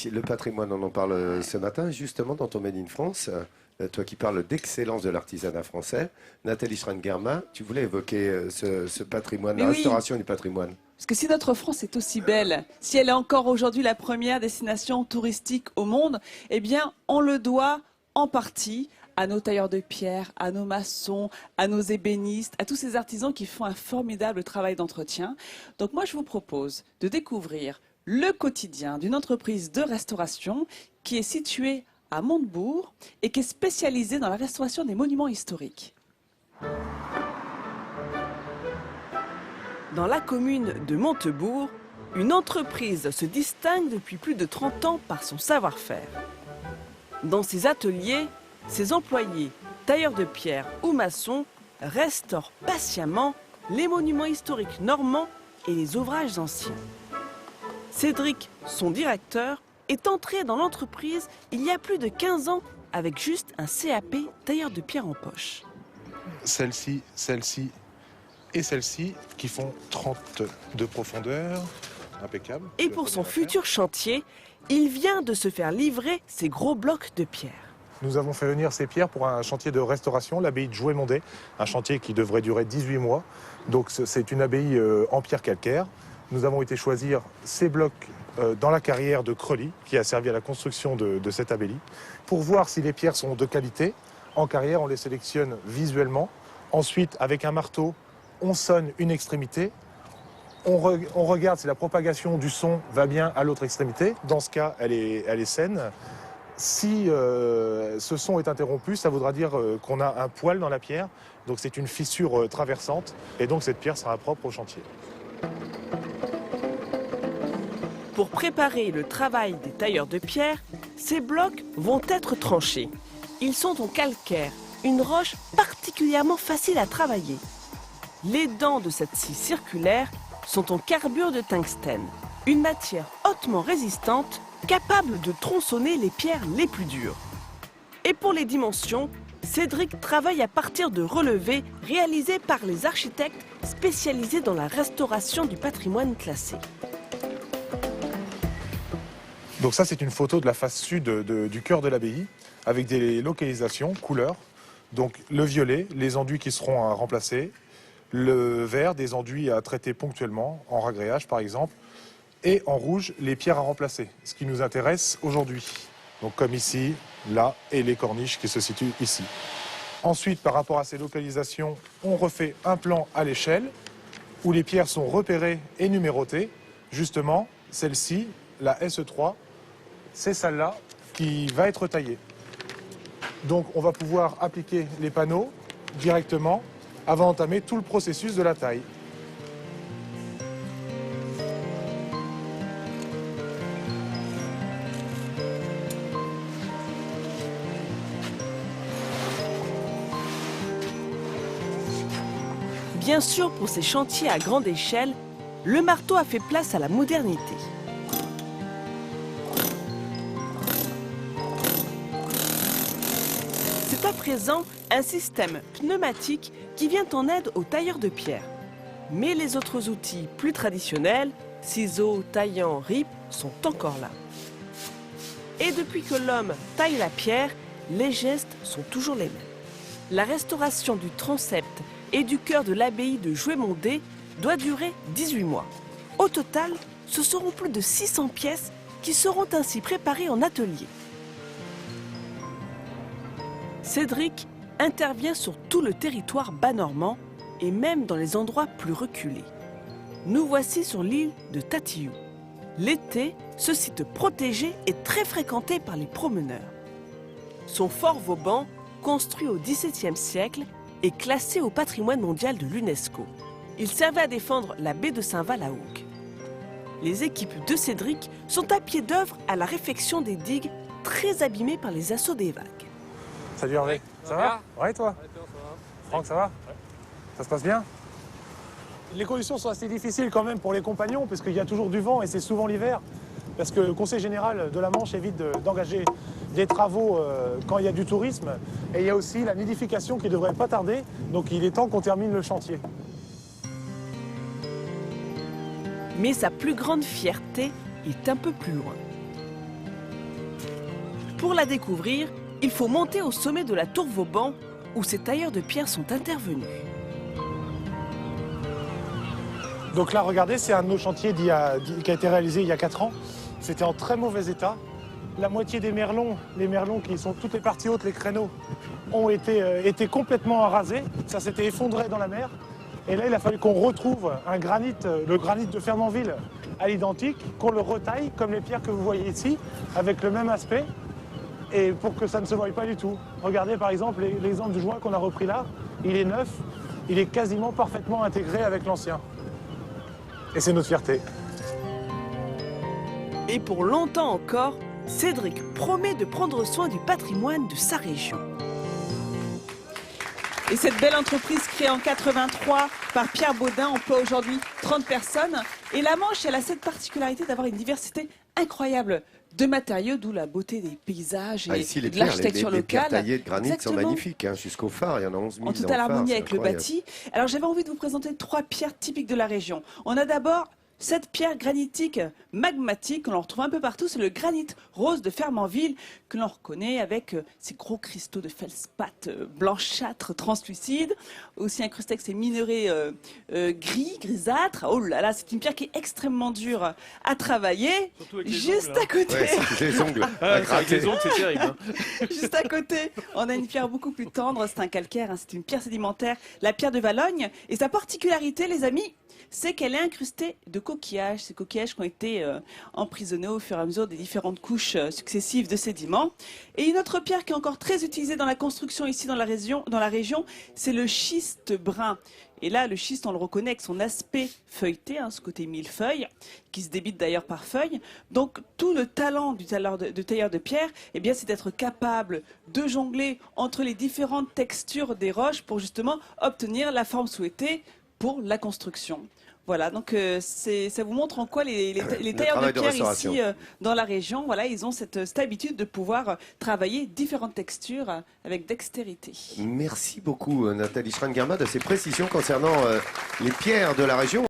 Oui, le patrimoine, on en parle ce matin, justement, dans ton Made in France. Toi qui parles d'excellence de l'artisanat français. Nathalie Schrein-Germain, tu voulais évoquer ce patrimoine, Mais la oui. restauration du patrimoine. Parce que si notre France est aussi belle, si elle est encore aujourd'hui la première destination touristique au monde, eh bien, on le doit en partie à nos tailleurs de pierre, à nos maçons, à nos ébénistes, à tous ces artisans qui font un formidable travail d'entretien. Donc moi, je vous propose de découvrir le quotidien d'une entreprise de restauration qui est située à Montebourg et qui est spécialisée dans la restauration des monuments historiques. Dans la commune de Montebourg, une entreprise se distingue depuis plus de 30 ans par son savoir-faire. Dans ses ateliers, ses employés, tailleurs de pierre ou maçons, restaurent patiemment les monuments historiques normands et les ouvrages anciens. Cédric, son directeur, est entré dans l'entreprise il y a plus de 15 ans avec juste un CAP tailleur de pierre en poche. Celle-ci et celle-ci qui font 30 de profondeur, impeccable. Et pour son futur chantier, il vient de se faire livrer ces gros blocs de pierre. Nous avons fait venir ces pierres pour un chantier de restauration, l'abbaye de Joué-Mondé, un chantier qui devrait durer 18 mois. Donc c'est une abbaye en pierre calcaire. Nous avons été choisir ces blocs dans la carrière de Creully, qui a servi à la construction de cette abbaye. Pour voir si les pierres sont de qualité, en carrière, on les sélectionne visuellement. Ensuite, avec un marteau, on sonne une extrémité. On regarde si la propagation du son va bien à l'autre extrémité. Dans ce cas, elle est saine. Si ce son est interrompu, ça voudra dire qu'on a un poil dans la pierre. Donc c'est une fissure traversante. Et donc cette pierre sera propre au chantier. Pour préparer le travail des tailleurs de pierre, ces blocs vont être tranchés. Ils sont en calcaire, une roche particulièrement facile à travailler. Les dents de cette scie circulaire sont en carbure de tungstène, une matière hautement résistante, capable de tronçonner les pierres les plus dures. Et pour les dimensions, Cédric travaille à partir de relevés réalisés par les architectes spécialisés dans la restauration du patrimoine classé. Donc ça, c'est une photo de la face sud du cœur de l'abbaye, avec des localisations, couleurs. Donc le violet, les enduits qui seront à remplacer, le vert, des enduits à traiter ponctuellement, en ragréage par exemple, et en rouge, les pierres à remplacer, ce qui nous intéresse aujourd'hui. Donc comme ici, là, et les corniches qui se situent ici. Ensuite, par rapport à ces localisations, on refait un plan à l'échelle, où les pierres sont repérées et numérotées. Justement, celle-ci, la SE3, c'est celle-là qui va être taillée. Donc on va pouvoir appliquer les panneaux directement avant d'entamer tout le processus de la taille. Bien sûr, pour ces chantiers à grande échelle, le marteau a fait place à la modernité. C'est à présent un système pneumatique qui vient en aide aux tailleurs de pierre. Mais les autres outils plus traditionnels, ciseaux, taillants, ripes, sont encore là. Et depuis que l'homme taille la pierre, les gestes sont toujours les mêmes. La restauration du transept et du cœur de l'abbaye de Joué-Mondé doit durer 18 mois. Au total, ce seront plus de 600 pièces qui seront ainsi préparées en atelier. Cédric intervient sur tout le territoire bas-normand et même dans les endroits plus reculés. Nous voici sur l'île de Tatillou. L'été, ce site protégé est très fréquenté par les promeneurs. Son fort Vauban, construit au XVIIe siècle, est classé au patrimoine mondial de l'UNESCO. Il servait à défendre la baie de Saint-Val-à-Auque. Les équipes de Cédric sont à pied d'œuvre à la réfection des digues très abîmées par les assauts des vagues. Salut Hervé, ça va? Ouais, toi? Franck, ça va? Ouais. Ça se passe bien? Les conditions sont assez difficiles quand même pour les compagnons, parce qu'il y a toujours du vent et c'est souvent l'hiver. Parce que le Conseil général de la Manche évite d'engager des travaux quand il y a du tourisme. Et il y a aussi la nidification qui ne devrait pas tarder, donc il est temps qu'on termine le chantier. Mais sa plus grande fierté est un peu plus loin. Pour la découvrir, il faut monter au sommet de la tour Vauban, où ces tailleurs de pierre sont intervenus. Donc là, regardez, c'est un de nos chantiers qui a été réalisé il y a 4 ans. C'était en très mauvais état. La moitié des merlons, les merlons qui sont toutes les parties hautes, les créneaux, ont été complètement rasés. Ça s'était effondré dans la mer. Et là, il a fallu qu'on retrouve un granit, le granit de Fernandville à l'identique, qu'on le retaille comme les pierres que vous voyez ici, avec le même aspect, et pour que ça ne se voie pas du tout. Regardez par exemple l'exemple du joint qu'on a repris là, il est neuf, il est quasiment parfaitement intégré avec l'ancien. Et c'est notre fierté. Et pour longtemps encore, Cédric promet de prendre soin du patrimoine de sa région. Et cette belle entreprise créée en 83 par Pierre Baudin emploie aujourd'hui 30 personnes. Et la Manche, elle a cette particularité d'avoir une diversité incroyable de matériaux, d'où la beauté des paysages et ici, de l'architecture les pierres locale. taillées de granit Exactement. sont magnifiques, hein, jusqu'au phare, il y en a 11 000 En totale dans le phare, harmonie c'est avec le incroyable. bâti. Alors j'avais envie de vous présenter 3 pierres typiques de la région. On a d'abord cette pierre granitique magmatique, on en retrouve un peu partout, c'est le granit rose de Fernandville, que l'on reconnaît avec ces gros cristaux de feldspath blanchâtres translucides, aussi incrustés avec ces minerais grisâtres. Oh là là, c'est une pierre qui est extrêmement dure à travailler. Juste à côté. Ouais, c'est les ongles. Avec les ongles, c'est terrible. Hein. Juste à côté, on a une pierre beaucoup plus tendre, c'est un calcaire, hein, c'est une pierre sédimentaire, la pierre de Valogne. Et sa particularité, les amis, c'est qu'elle est incrustée de coquillages. Ces coquillages qui ont été emprisonnés au fur et à mesure des différentes couches successives de sédiments. Et une autre pierre qui est encore très utilisée dans la construction ici dans la région, c'est le schiste brun. Et là, le schiste, on le reconnaît avec son aspect feuilleté, hein, ce côté millefeuille, qui se débite d'ailleurs par feuille. Donc, tout le talent du tailleur de pierre, eh bien, c'est d'être capable de jongler entre les différentes textures des roches pour justement obtenir la forme souhaitée pour la construction. Voilà, donc ça vous montre en quoi les tailleurs de pierre ici dans la région, voilà, ils ont cette habitude de pouvoir travailler différentes textures avec dextérité. Merci beaucoup Nathalie Schrein-Germa de ces précisions concernant les pierres de la région.